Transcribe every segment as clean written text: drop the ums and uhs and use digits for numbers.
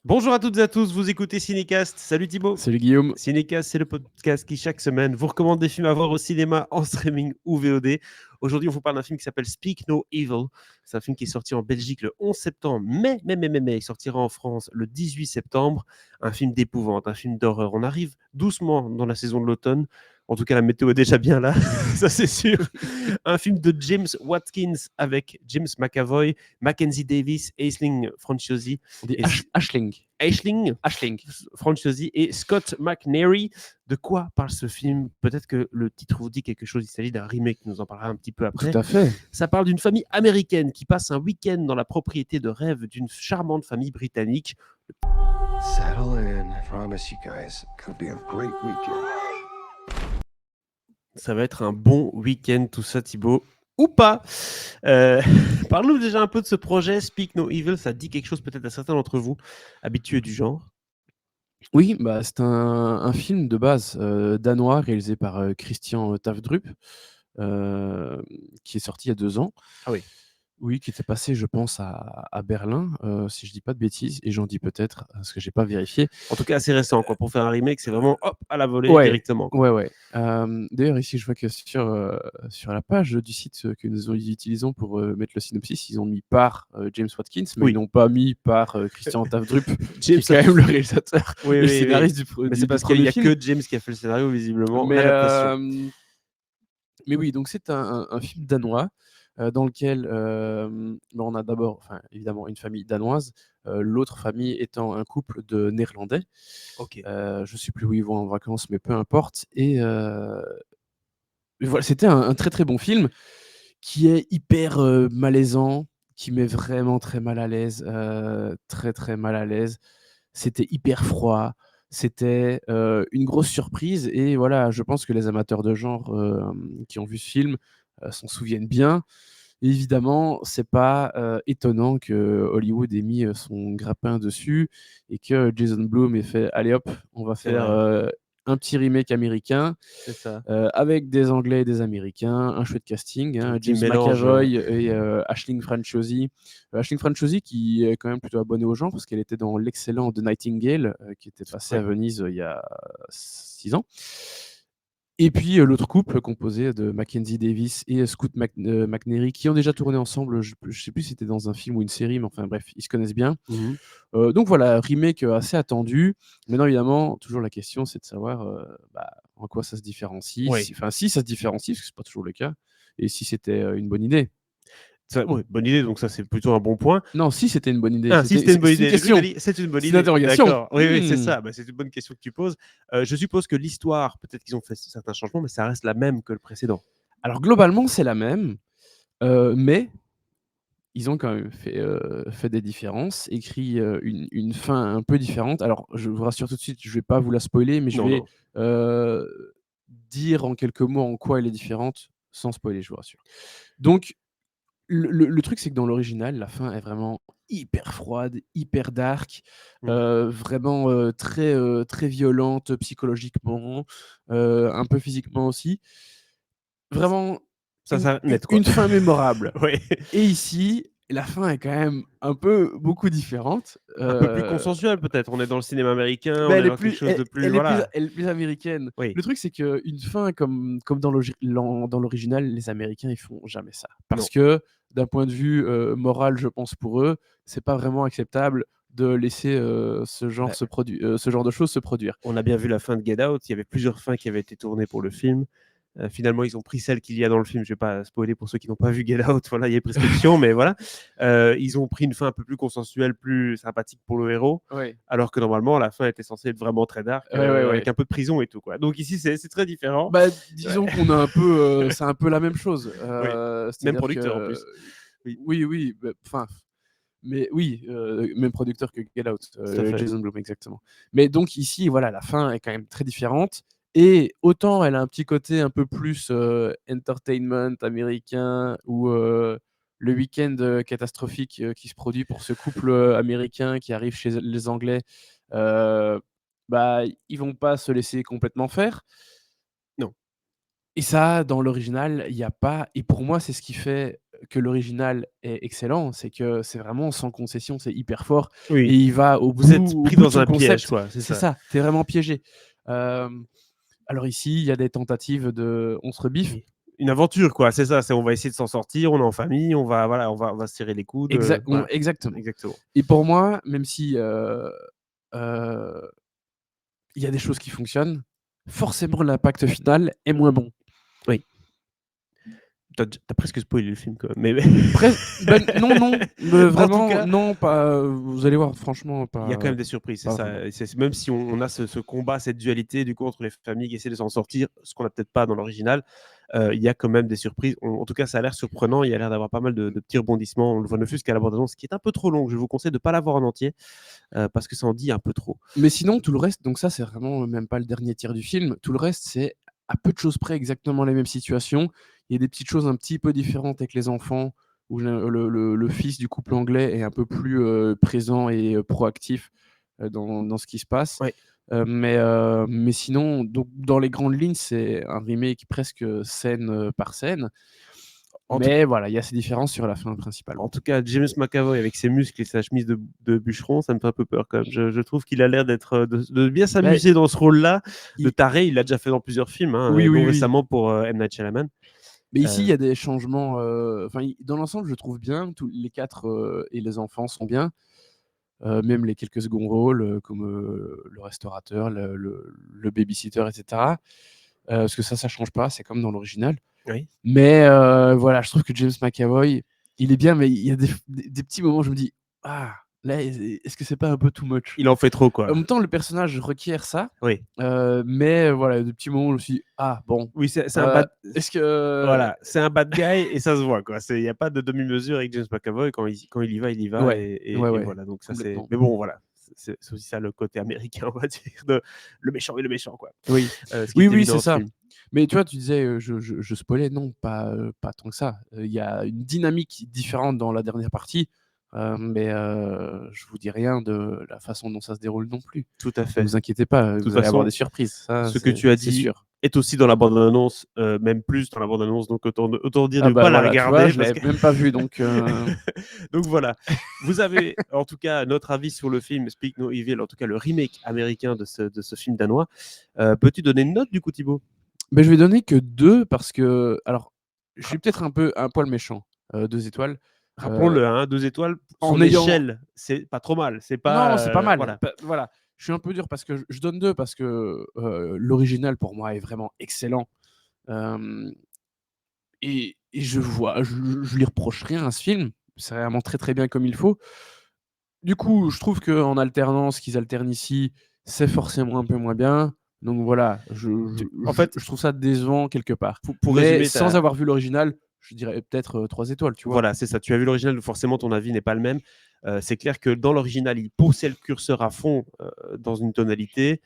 Bonjour à toutes et à tous, vous écoutez Cinécast. Salut Thibaut. Salut Guillaume. Cinécast, c'est le podcast qui chaque semaine vous recommande des films à voir au cinéma, en streaming ou VOD. Aujourd'hui, on vous parle d'un film qui s'appelle Speak No Evil. C'est un film qui est sorti en Belgique le 11 septembre, mais il sortira en France le 18 septembre. Un film d'épouvante, un film d'horreur. On arrive doucement dans la saison de l'automne. En tout cas, la météo est déjà bien là, ça c'est sûr. Un film de James Watkins avec James McAvoy, Mackenzie Davis, Aisling Franciosi On dit et Ashling. Aisling Ashling. Franciosi et Scott McNairy. De quoi parle ce film? Peut-être que le titre vous dit quelque chose. Il s'agit d'un remake, nous en parlera un petit peu Tout après. à fait. Ça parle d'une famille américaine qui passe un week-end dans la propriété de rêve d'une charmante famille britannique. Settle in. I promise you guys, it's gonna be a great weekend. Ça va être un bon week-end, tout ça, Thibaut. Ou pas. Parle-nous déjà un peu de ce projet Speak No Evil. Ça dit quelque chose peut-être à certains d'entre vous, habitués du genre. Oui, bah, c'est un film de base danois réalisé par Christian Tavdrup, qui est sorti il y a 2 ans. Ah oui. Oui, qui était passé, je pense, à Berlin, si je dis pas de bêtises, et j'en dis peut-être, parce que j'ai pas vérifié. En tout cas, assez récent, quoi. Pour faire un remake, c'est vraiment hop, à la volée Ouais, directement, quoi. ouais. D'ailleurs, ici, je vois que sur la page du site que nous utilisons pour mettre le synopsis, ils ont mis par James Watkins, mais Oui. ils n'ont pas mis par Christian Tavdrup, qui James est quand même le réalisateur Oui, et le oui, scénariste mais du c'est parce qu'il premier n'y a film. que James qui a fait le scénario, visiblement, Mais, l'adaptation. mais oui, donc c'est un film danois dans lequel on a d'abord, enfin, évidemment, une famille danoise, l'autre famille étant un couple de Néerlandais. Ok. Je ne sais plus où ils vont en vacances, mais peu importe. Et voilà, c'était un très très bon film qui est hyper malaisant, qui met vraiment très mal à l'aise, très très mal à l'aise. C'était hyper froid, c'était une grosse surprise. Et voilà, je pense que les amateurs de genre qui ont vu ce film s'en souviennent bien. Évidemment, c'est pas étonnant que Hollywood ait mis son grappin dessus et que Jason Blum ait fait allez hop, on va C'est faire vrai. un petit remake américain C'est ça. avec des Anglais et des Américains, un chouette casting, Un hein, petit James mélange. McAvoy et Aisling Franciosi. Aisling Franciosi qui est quand même plutôt abonnée aux gens parce qu'elle était dans l'excellent The Nightingale qui était passé à Ouais. Venise il y a 6 ans. Et puis l'autre couple composé de Mackenzie Davis et Scott McNairy qui ont déjà tourné ensemble, je ne sais plus si c'était dans un film ou une série, mais enfin bref, ils se connaissent bien. Mhm. Donc voilà, remake assez attendu. Maintenant évidemment, toujours la question c'est de savoir en quoi ça se différencie. Oui. Si ça se différencie, parce que c'est pas toujours le cas, et si c'était une bonne idée. Ouais, bonne idée, donc ça c'est plutôt un bon point. Non, si c'était une bonne idée, Ah, si c'était une bonne c'est une idée. J'ai cru que t'as question, dit c'est une bonne c'est une idée. interrogation. D'accord. Oui, c'est ça. C'est une bonne question que tu poses. Je suppose que l'histoire, peut-être qu'ils ont fait certains changements, mais ça reste la même que le précédent. Alors globalement c'est la même, mais ils ont quand même fait des différences, écrit une fin un peu différente. Alors, je vous rassure tout de suite, je ne vais pas vous la spoiler, mais je Non, vais non. dire en quelques mots en quoi elle est différente, sans spoiler, je vous rassure. Donc, le truc, c'est que dans l'original, la fin est vraiment hyper froide, hyper dark, Mm. vraiment très, très violente psychologiquement, un peu physiquement aussi. Vraiment Ça s'arrête net, quoi. une fin mémorable. Oui. Et ici, la fin est quand même un peu beaucoup différente. Un peu plus consensuel, peut-être. On est dans le cinéma américain, Mais on elle est est dans quelque plus, chose de plus. Voilà. elle est plus américaine. Oui. Le truc, c'est qu'une fin comme dans l'original, les Américains, ils font jamais ça. Non. Parce que d'un point de vue moral, je pense pour eux, c'est pas vraiment acceptable de laisser ce genre de choses se produire. On a bien vu la fin de Get Out. Il y avait plusieurs fins qui avaient été tournées pour le film. Finalement, ils ont pris celle qu'il y a dans le film. Je ne vais pas spoiler pour ceux qui n'ont pas vu Get Out. Voilà, il y a prescription, mais voilà. Ils ont pris une fin un peu plus consensuelle, plus sympathique pour le héros. Ouais. Alors que normalement, la fin était censée être vraiment très dark, Ouais. avec un peu de prison et tout, quoi. Donc ici, c'est très différent. Bah, disons qu'on a un peu, c'est un peu la même chose. Oui. Même C'est-à-dire producteur en que, plus. Oui. oui, enfin, mais oui, même producteur que Get Out, Tout à fait. Jason Blum, exactement. Mais donc ici, voilà, la fin est quand même très différente. Et autant elle a un petit côté un peu plus entertainment américain, ou le week-end catastrophique qui se produit pour ce couple américain qui arrive chez les Anglais, euh, ils vont pas se laisser complètement faire. Non. Et ça, dans l'original, il n'y a pas. Et pour moi, c'est ce qui fait que l'original est excellent, c'est que c'est vraiment sans concession, c'est hyper fort et Oui, il va au vous êtes bout pris de dans son un piège, concept. quoi, c'est C'est ça. ça, tu es vraiment piégé. Alors ici, il y a des tentatives de on se rebiffe. Oui. Une aventure, quoi, c'est ça. On va essayer de s'en sortir, on est en famille, on va se serrer les coudes. Voilà, Exactement. exactement. Et pour moi, même si il y a des choses qui fonctionnent, forcément l'impact final est moins bon. Oui. T'as presque spoilé le film, quoi. Mais Non, mais en tout vraiment, cas, non, pas. Vous allez voir, franchement, il y a quand pas. même des surprises, c'est Pas ça. vraiment. Et même si on a ce combat, cette dualité du coup entre les familles qui essaient de s'en sortir, ce qu'on n'a peut-être pas dans l'original, il y a quand même des surprises. En tout cas, ça a l'air surprenant. Il y a l'air d'avoir pas mal de petits rebondissements. On le voit ne fût-ce qu'à la bande-annonce, qui est un peu trop longue. Je vous conseille de ne pas la voir en entier parce que ça en dit un peu trop. Mais sinon, tout le reste, donc ça, c'est vraiment même pas le dernier tiers du film. Tout le reste, c'est à peu de choses près exactement les mêmes situations. Il y a des petites choses un petit peu différentes avec les enfants, où le fils du couple anglais est un peu plus présent et proactif dans ce qui se passe. Ouais. Mais sinon, donc, dans les grandes lignes, c'est un remake presque scène par scène. Mais voilà, il y a ces différences sur la fin principale. En tout cas, James McAvoy avec ses muscles et sa chemise de bûcheron, ça me fait un peu peur quand même. Je trouve qu'il a l'air de bien s'amuser dans ce rôle-là. De taré, il l'a déjà fait dans plusieurs films, hein, Oui, dont oui, oui. récemment pour M. Night Shyamalan. Mais ici, il y a des changements. Dans l'ensemble, je trouve bien. Tous les 4 et les enfants sont bien. Même les quelques second rôles, comme le restaurateur, le babysitter, etc. Parce que ça change pas. C'est comme dans l'original. Oui. Mais voilà, je trouve que James McAvoy, il est bien, mais il y a des petits moments où je me dis, ah, là, est-ce que c'est pas un peu too much? Il en fait trop, En quoi. même temps, le personnage requiert ça. Oui. Mais voilà, il y a des petits moments où je me suis dit, ah, bon. Oui, c'est un bad. Est-ce que. Voilà, c'est un bad guy et ça se voit, quoi. Il n'y a pas de demi-mesure avec James McAvoy. Quand il y va, il y va. Ouais, Et ouais, voilà. Donc ça, c'est. complètement. Mais bon, voilà. C'est aussi ça le côté américain, on va dire, de le méchant et le méchant, quoi. Oui, Ce qui est évident c'est dans ce ça. film. Mais tu vois, tu disais, je spoilais, non, pas tant que ça. Il y a une dynamique différente dans la dernière partie, mais je vous dis rien de la façon dont ça se déroule non plus. Tout à Ne fait. vous inquiétez pas, De toute vous allez avoir façon, des surprises. Ça, ce que tu as c'est dit sûr. est aussi dans la bande-annonce, même plus dans la bande-annonce. Donc autant dire de Ah ne bah pas la voilà, tu vois, regarder. je l'avais même pas vu, donc Donc voilà. Vous avez en tout cas notre avis sur le film Speak No Evil, en tout cas le remake américain de ce film danois. Peux-tu donner une note du coup, Thibaut? Mais je vais donner que 2 parce que alors, je suis peut-être un poil méchant, 2 étoiles, Rappelons-le, hein, 2 étoiles, en son ayant échelle, c'est pas trop mal. C'est non, pas, c'est pas mal. voilà. Voilà, je suis un peu dur parce que je donne 2 parce que, l'original pour moi est vraiment excellent, hem et je lui reproche rien à ce film. C'est vraiment très, très bien comme il faut. Du coup, je trouve qu'en alternance, ce qu'ils alternent ici, c'est forcément un peu moins bien. Donc voilà, En fait, je trouve ça décevant quelque part. pour Mais résumer, sans avoir vu l'original, je dirais peut-être 3 étoiles, tu vois? voilà, c'est ça. Tu as vu l'original, forcément ton avis n'est pas le même. C'est clair que dans l'original, ils poussaient le curseur à fond dans une tonalité,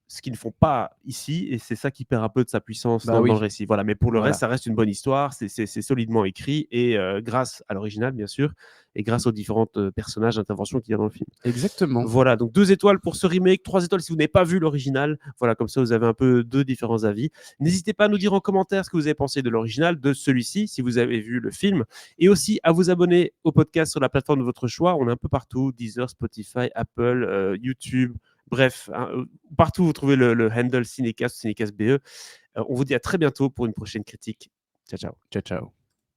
ce qu'ils ne font pas ici, et c'est ça qui perd un peu de sa puissance Bah dans le oui, récit. Voilà, mais pour le voilà. reste, ça reste une bonne histoire, c'est solidement écrit, et grâce à l'original, bien sûr, et grâce aux différents personnages d'intervention qu'il y a dans le film. Exactement. Voilà, donc 2 étoiles pour ce remake, 3 étoiles si vous n'avez pas vu l'original. Voilà, comme ça, vous avez un peu 2 différents avis. N'hésitez pas à nous dire en commentaire ce que vous avez pensé de l'original, de celui-ci, si vous avez vu le film, et aussi à vous abonner au podcast sur la plateforme de votre choix. On est un peu partout, Deezer, Spotify, Apple, YouTube, bref, hein, partout vous trouvez le handle Cinécast, Cinécast BE. On vous dit à très bientôt pour une prochaine critique. Ciao, ciao. Ciao, ciao.